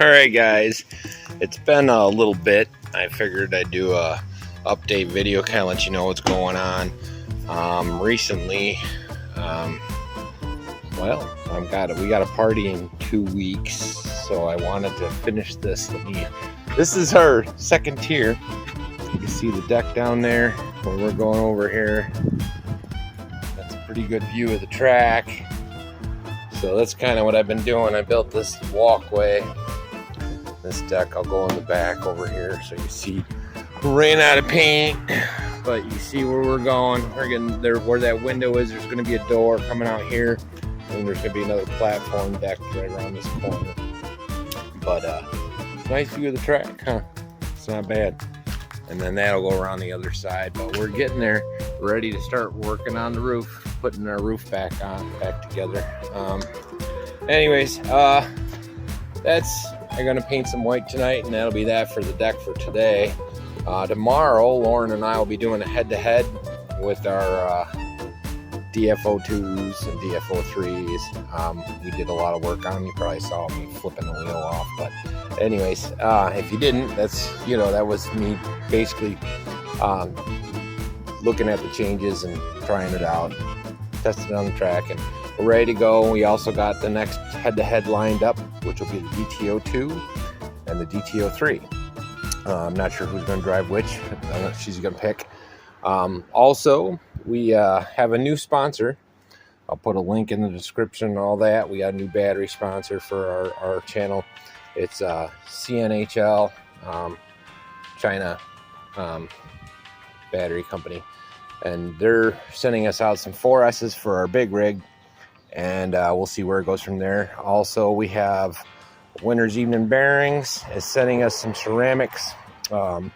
Alright guys, it's been a little bit. I figured I'd do a update video, kind of let you know what's going on. Recently, we got a party in 2 weeks, so I wanted to finish this. This is our second tier. You can see the deck down there where we're going over here. That's a pretty good view of the track. So that's kind of what I've been doing. I built this walkway. This deck, I'll go in the back over here so you see. We ran out of paint, but you see where we're going. We're getting there where that window is. There's going to be a door coming out here, and there's going to be another platform deck right around this corner. But nice view of the track, huh? It's not bad. And then that'll go around the other side. But we're getting there, ready to start working on the roof, putting our roof back together. Anyways, I'm gonna paint some white tonight, and that'll be that for the deck for today. Tomorrow, Lauren and I will be doing a head-to-head with our DFO2s and DFO3s. We did a lot of work on them. You probably saw me flipping the wheel off, but anyways, if you didn't, that was me basically looking at the changes and trying it out, testing it on the track, and we're ready to go. We also got the next head-to-head lined up, which will be the DTO2 and the DTO3. I'm not sure who's going to drive which. She's going to pick. Also, we have a new sponsor. I'll put a link in the description and all that. We got a new battery sponsor for our channel. It's CNHL, China battery company. And they're sending us out some 4S's for our big rig. And we'll see where it goes from there. Also, we have Winter's Evening Bearings is sending us some ceramics. Hopefully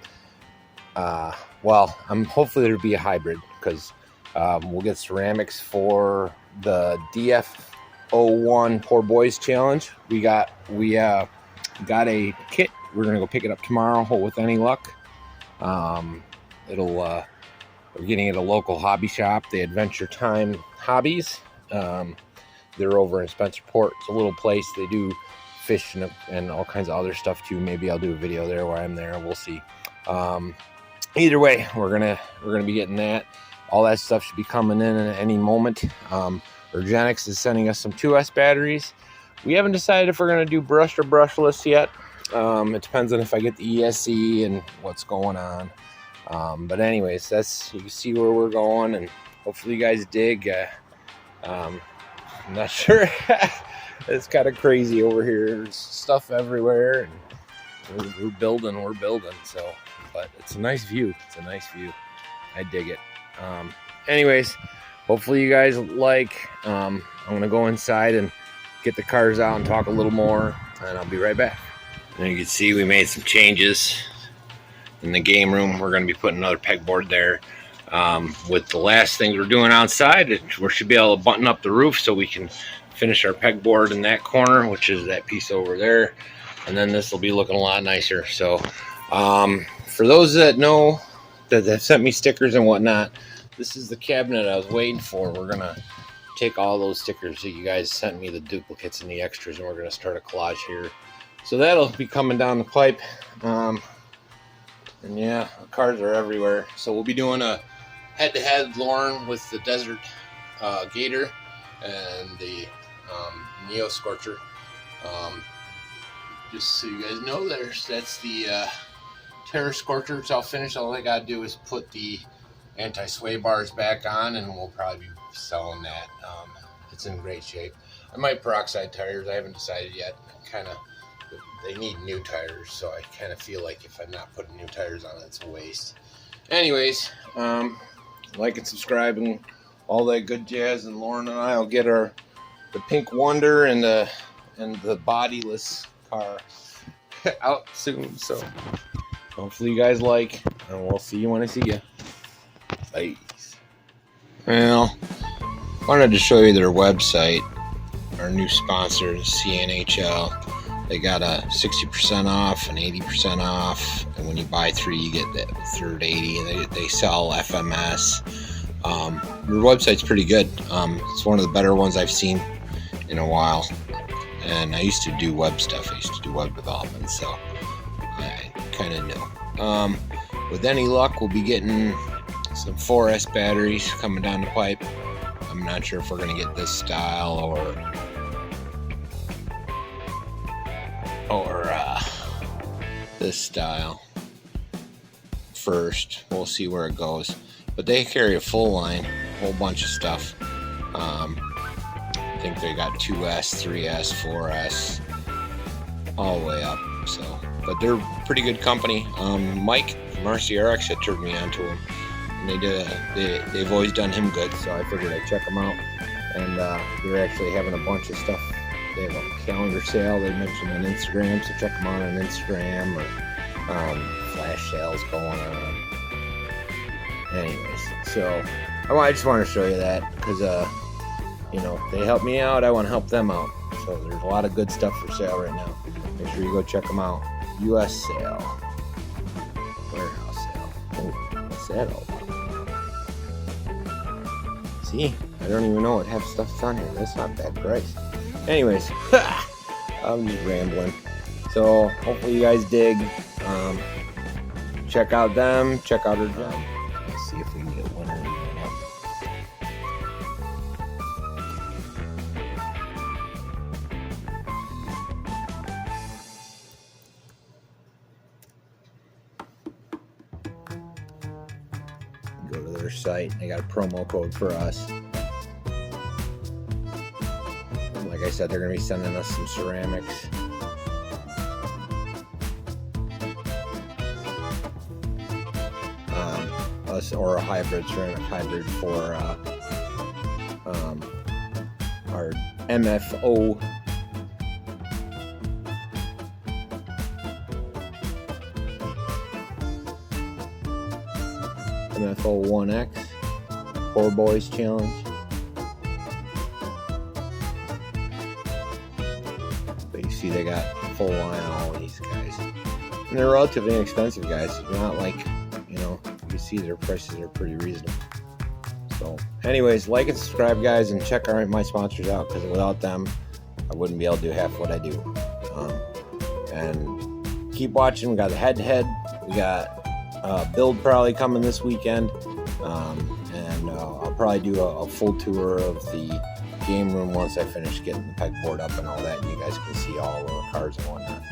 there'll be a hybrid, because we'll get ceramics for the DF01 Poor Boys Challenge. We got a kit. We're gonna go pick it up tomorrow with any luck. We're getting it at a local hobby shop, the Adventure Time Hobbies. They're over in Spencerport. It's a little place. They do fish and all kinds of other stuff too. Maybe I'll do a video there while I'm there. We'll see. Either way, we're gonna be getting that. All that stuff should be coming in at any moment. URGENEX is sending us some 2S batteries. We haven't decided if we're gonna do brushed or brushless yet. It depends on if I get the ESC and what's going on. But anyways, you can see where we're going, and hopefully you guys dig. I'm not sure. It's kind of crazy over here. There's stuff everywhere, and we're building. So, but it's a nice view. I dig it. Anyways, hopefully you guys like. I'm gonna go inside and get the cars out and talk a little more, and I'll be right back. And you can see we made some changes in the game room. We're gonna be putting another pegboard there. With the last things we're doing outside, we should be able to button up the roof so we can finish our pegboard in that corner, which is that piece over there, and then this will be looking a lot nicer. So for those that know, that have sent me stickers and whatnot, this is the cabinet I was waiting for. We're gonna take all those stickers that you guys sent me, the duplicates and the extras, and we're gonna start a collage here. So that'll be coming down the pipe. And yeah, the cars are everywhere. So we'll be doing a head-to-head, Lauren with the Desert Gator and the Neo Scorcher. Just so you guys know, that's the Terra Scorcher. It's all finished. All I gotta do is put the anti-sway bars back on, and we'll probably be selling that. It's in great shape. I might peroxide tires. I haven't decided yet. They need new tires, so I kind of feel like if I'm not putting new tires on it, it's a waste. Anyways, like and subscribe and all that good jazz, and Lauren and I will get the Pink Wonder and the bodiless car out soon. So hopefully you guys like, and we'll see you when I see you. Bye. Well, wanted to show you their website. Our new sponsor is CNHL. They got a 60% off and 80% off, and when you buy 3, you get that third 80. And they sell FMS. Their website's pretty good. It's one of the better ones I've seen in a while. and I used to do web stuff. I used to do web development, so I kind of know. With any luck, we'll be getting some 4S batteries coming down the pipe. I'm not sure if we're going to get this style or this style first. We'll see where it goes. But they carry a full line, a whole bunch of stuff. I think they got 2S, 3S, 4S, all the way up. So, but they're a pretty good company. Mike from RCRX had turned me on to them, and they've always done him good. So I figured I'd check them out. And they're actually having a bunch of stuff. They have a calendar sale they mentioned on Instagram, so check them out on Instagram, or flash sales going on. Anyways, so I just want to show you that because you know, they help me out, I want to help them out. So there's a lot of good stuff for sale right now. Make sure you go check them out. US sale, warehouse sale. Oh, what's that all about? See, I don't even know what half stuff's on here. That's not bad price. Anyways, I'm just rambling. So hopefully you guys dig. Check out them. Check out her job. Let's see if we can get one or go to their site. They got a promo code for us. Like I said, they're going to be sending us some ceramics. Or a ceramic hybrid for our MFO. MFO 1X Poor Boys Challenge. But you see they got full line on all these guys. And they're relatively inexpensive, guys. They're not like, you know, you see their prices are pretty reasonable. So anyways, like and subscribe, guys, and check my sponsors out, because without them I wouldn't be able to do half what I do. And keep watching. We got the head-to-head. We got build probably coming this weekend, and I'll probably do a full tour of the game room once I finish getting the pegboard up and all that, and you guys can see all the cars and whatnot.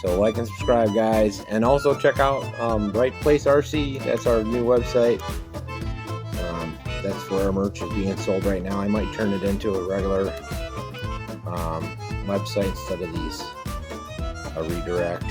So like and subscribe, guys, and also check out REIT Place RC. That's our new website. That's where our merch is being sold right now. I might turn it into a regular website instead of these, a redirect.